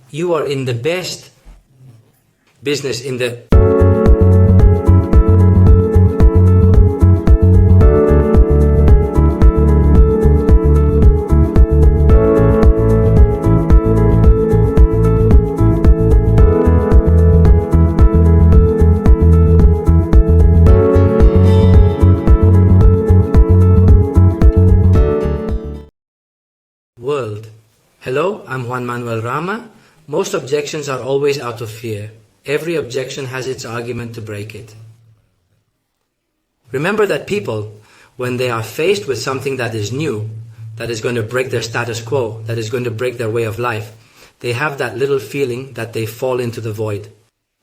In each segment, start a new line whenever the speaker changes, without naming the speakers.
You are in the best business in the world. Hello, I'm Juan Manuel Rama. Most objections are always out of fear. Every objection has its argument to break it. Remember that people, when they are faced with something that is new, that is going to break their status quo, that is going to break their way of life, they have that little feeling that they fall into the void.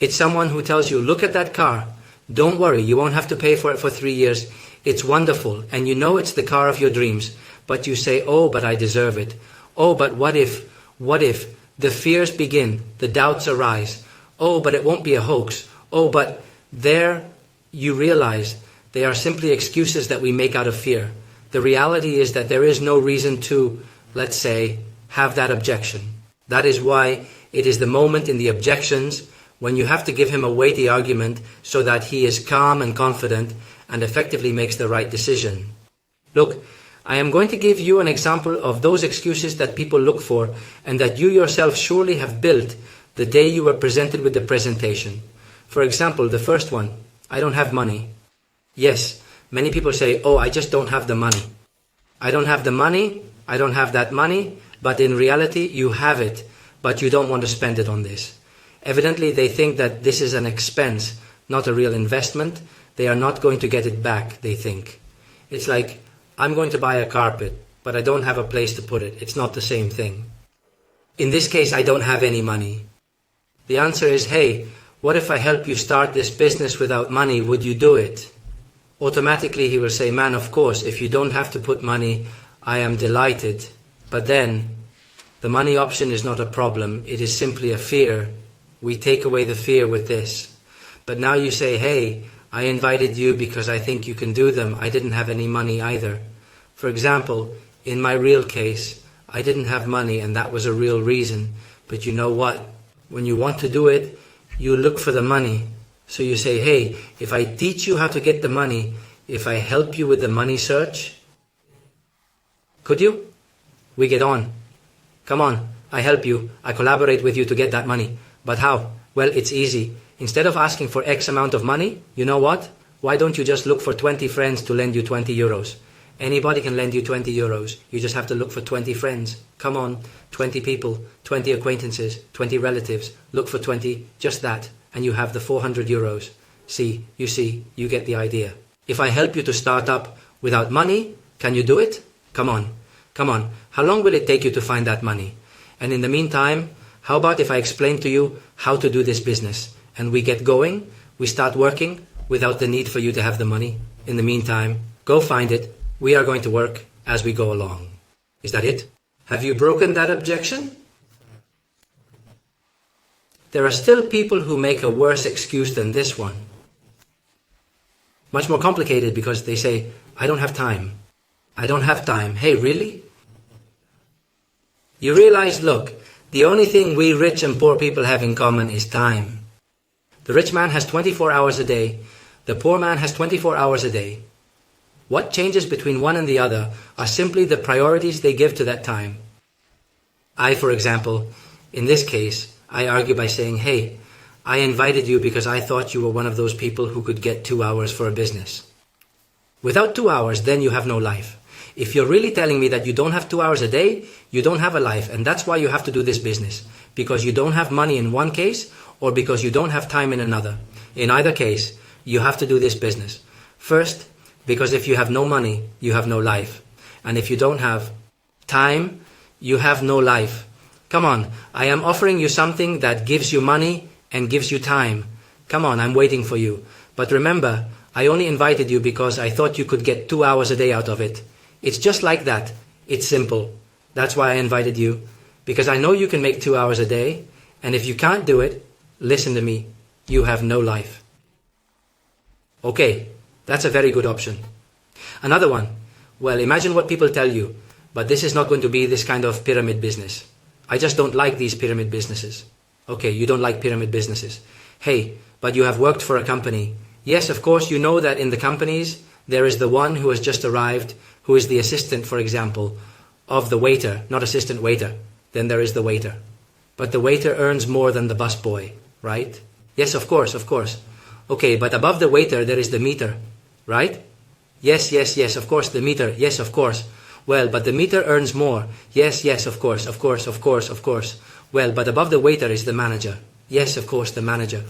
It's someone who tells you, look at that car. Don't worry, you won't have to pay for it for 3 years. It's wonderful, and you know it's the car of your dreams. But you say, oh, but I deserve it. Oh, but what if? The fears begin, the doubts arise. Oh, but it won't be a hoax. Oh, but there you realize they are simply excuses that we make out of fear. The reality is that there is no reason to, let's say, have that objection. That is why it is the moment in the objections when you have to give him a weighty argument so that he is calm and confident and effectively makes the right decision. Look, I am going to give you an example of those excuses that people look for and that you yourself surely have built the day you were presented with the presentation. For example, the first one, I don't have money. Yes, many people say, oh, I just don't have the money. I don't have the money, I don't have that money, but in reality you have it, but you don't want to spend it on this. Evidently they think that this is an expense, not a real investment. They are not going to get it back, they think. It's like, I'm going to buy a carpet, but I don't have a place to put it. It's not the same thing. In this case, I don't have any money. The answer is, hey, what if I help you start this business without money? Would you do it? Automatically he will say, man, of course, if you don't have to put money, I am delighted. But then, the money option is not a problem. It is simply a fear. We take away the fear with this. But now you say, hey, I invited you because I think you can do them. I didn't have any money either. For example, in my real case, I didn't have money and that was a real reason. But you know what? When you want to do it, you look for the money. So you say, hey, if I teach you how to get the money, if I help you with the money search, could you? We get on. Come on, I help you. I collaborate with you to get that money. But how? Well, it's easy. Instead of asking for X amount of money, you know what? Why don't you just look for 20 friends to lend you 20 euros? Anybody can lend you 20 euros. You just have to look for 20 friends. Come on, 20 people, 20 acquaintances, 20 relatives. Look for 20, just that, and you have the 400 euros. See, you get the idea. If I help you to start up without money, can you do it? Come on. How long will it take you to find that money? And in the meantime, how about if I explain to you how to do this business? And we get going, we start working without the need for you to have the money. In the meantime, go find it. We are going to work as we go along. Is that it? Have you broken that objection? There are still people who make a worse excuse than this one. Much more complicated because they say, I don't have time. I don't have time. Hey, really? You realize, look, the only thing we rich and poor people have in common is time. The rich man has 24 hours a day. The poor man has 24 hours a day. What changes between one and the other are simply the priorities they give to that time. I, for example, in this case, I argue by saying, hey, I invited you because I thought you were one of those people who could get 2 hours for a business. Without 2 hours, then you have no life. If you're really telling me that you don't have 2 hours a day, you don't have a life, and that's why you have to do this business. Because you don't have money in one case, or because you don't have time in another. In either case, you have to do this business. First, because if you have no money, you have no life. And if you don't have time, you have no life. Come on, I am offering you something that gives you money and gives you time. Come on, I'm waiting for you. But remember, I only invited you because I thought you could get 2 hours a day out of it. It's just like that. It's simple. That's why I invited you. Because I know you can make 2 hours a day. And if you can't do it, listen to me. You have no life. Okay, that's a very good option. Another one. Well, imagine what people tell you. But this is not going to be this kind of pyramid business. I just don't like these pyramid businesses. Okay, you don't like pyramid businesses. Hey, but you have worked for a company. Yes, of course, you know that in the companies, there is the one who has just arrived, who is the assistant, for example, of the waiter, not assistant waiter. Then there is the waiter. But the waiter earns more than the busboy, right? Yes, of course, of course. Okay, but above the waiter, there is the meter, right? Yes, yes, yes, of course, the meter. Yes, of course. Well, but the meter earns more. Yes, yes, of course, of course, of course, of course. Well, but above the waiter is the manager. Yes, of course, the manager.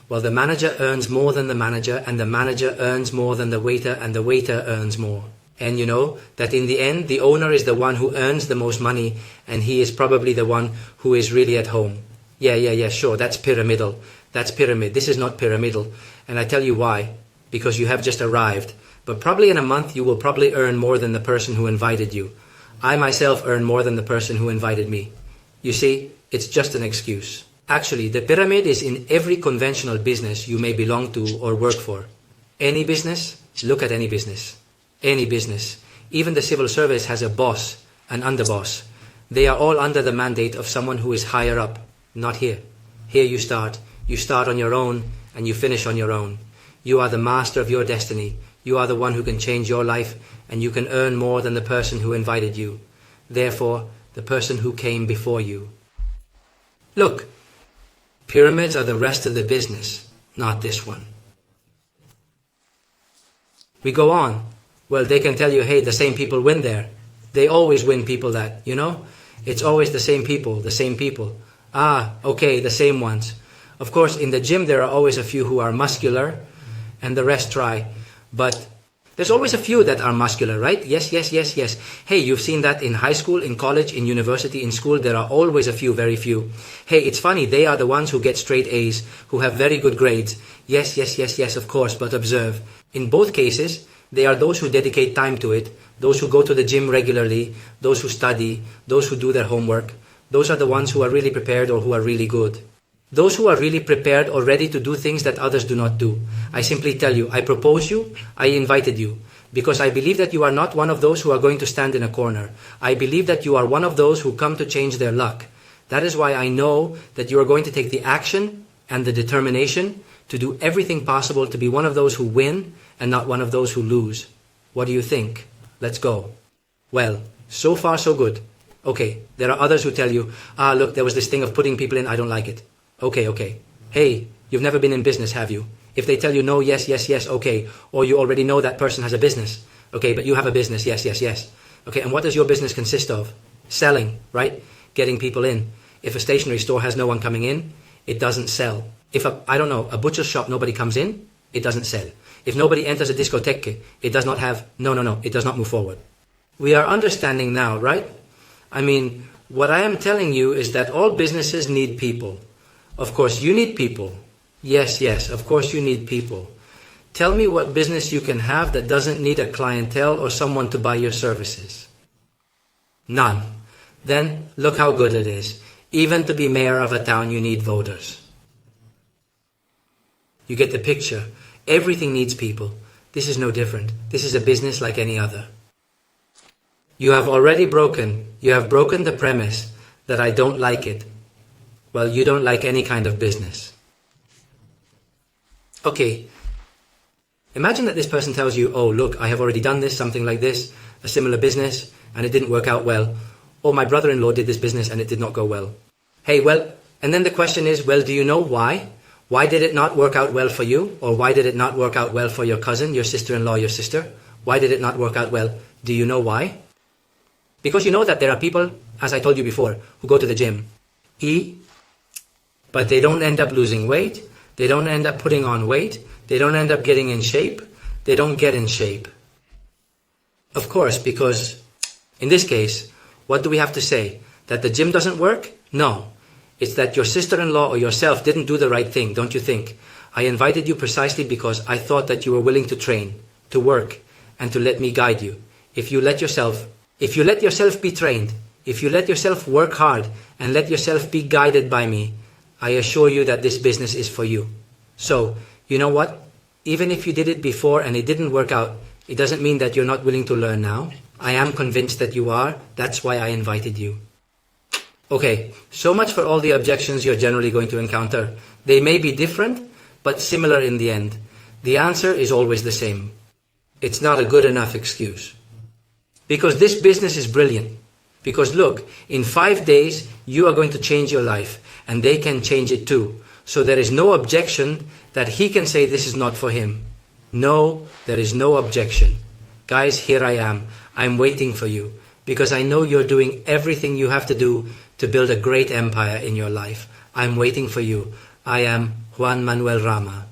Well, the manager earns more than the manager, and the manager earns more than the waiter, and the waiter earns more. And you know that in the end, the owner is the one who earns the most money, and he is probably the one who is really at home. Yeah, sure, that's pyramidal. That's pyramid. This is not pyramidal. And I tell you why. Because you have just arrived. But probably in a month, you will probably earn more than the person who invited you. I myself earn more than the person who invited me. You see, it's just an excuse. Actually, the pyramid is in every conventional business you may belong to or work for. Any business, look at any business. Any business. Even the civil service has a boss, an underboss. They are all under the mandate of someone who is higher up. Not here. Here you start. You start on your own and you finish on your own. You are the master of your destiny. You are the one who can change your life, and you can earn more than the person who invited you. Therefore, the person who came before you. Look, pyramids are the rest of the business, not this one. We go on. Well, they can tell you, hey, the same people win there. They always win people that, you know? It's always the same people, the same people. Ah, okay, the same ones. Of course, in the gym, there are always a few who are muscular, and the rest try. But there's always a few that are muscular, right? Yes. Hey, you've seen that in high school, in college, in university, in school. There are always a few, very few. Hey, it's funny. They are the ones who get straight A's, who have very good grades. Yes, of course. But observe, in both cases, they are those who dedicate time to it, those who go to the gym regularly, those who study, those who do their homework. Those are the ones who are really prepared or who are really good. Those who are really prepared or ready to do things that others do not do. I simply tell you, I propose you, I invited you, because I believe that you are not one of those who are going to stand in a corner. I believe that you are one of those who come to change their luck. That is why I know that you are going to take the action and the determination to do everything possible to be one of those who win and not one of those who lose. What do you think? Let's go. Well, so far so good. Okay, there are others who tell you, look, there was this thing of putting people in, I don't like it. Okay. Hey, you've never been in business, have you? If they tell you no, yes, okay. Or you already know that person has a business. Okay, but you have a business, yes. Okay, and what does your business consist of? Selling, right? Getting people in. If a stationery store has no one coming in, it doesn't sell. If a butcher's shop, nobody comes in, it doesn't sell. If nobody enters a discotheque, it does not have, it does not move forward. We are understanding now, right? I mean, what I am telling you is that all businesses need people. Of course, you need people. Yes, of course you need people. Tell me what business you can have that doesn't need a clientele or someone to buy your services. None. Then look how good it is. Even to be mayor of a town, you need voters. You get the picture. Everything needs people. This is no different. This is a business like any other. You have broken the premise that I don't like it. Well, you don't like any kind of business. Okay, imagine that this person tells you, oh, look, I have already done this, something like this, a similar business, and it didn't work out well. Or my brother-in-law did this business and it did not go well. Hey, well, and then the question is, well, do you know why? Why did it not work out well for you? Or why did it not work out well for your cousin, your sister-in-law, your sister? Why did it not work out well? Do you know why? Because you know that there are people, as I told you before, who go to the gym, eat, but they don't end up losing weight, they don't end up putting on weight, they don't end up getting in shape, they don't get in shape. Of course, because in this case, what do we have to say? That the gym doesn't work? No. It's that your sister-in-law or yourself didn't do the right thing, don't you think? I invited you precisely because I thought that you were willing to train, to work, and to let me guide you. If you let yourself be trained, if you let yourself work hard and let yourself be guided by me, I assure you that this business is for you. So, you know what? Even if you did it before and it didn't work out, it doesn't mean that you're not willing to learn now. I am convinced that you are. That's why I invited you. Okay, so much for all the objections you're generally going to encounter. They may be different, but similar in the end. The answer is always the same. It's not a good enough excuse. Because this business is brilliant. Because look, in 5 days, you are going to change your life, and they can change it too. So there is no objection that he can say this is not for him. No, there is no objection. Guys, here I am. I'm waiting for you. Because I know you're doing everything you have to do to build a great empire in your life. I'm waiting for you. I am Juan Manuel Rama.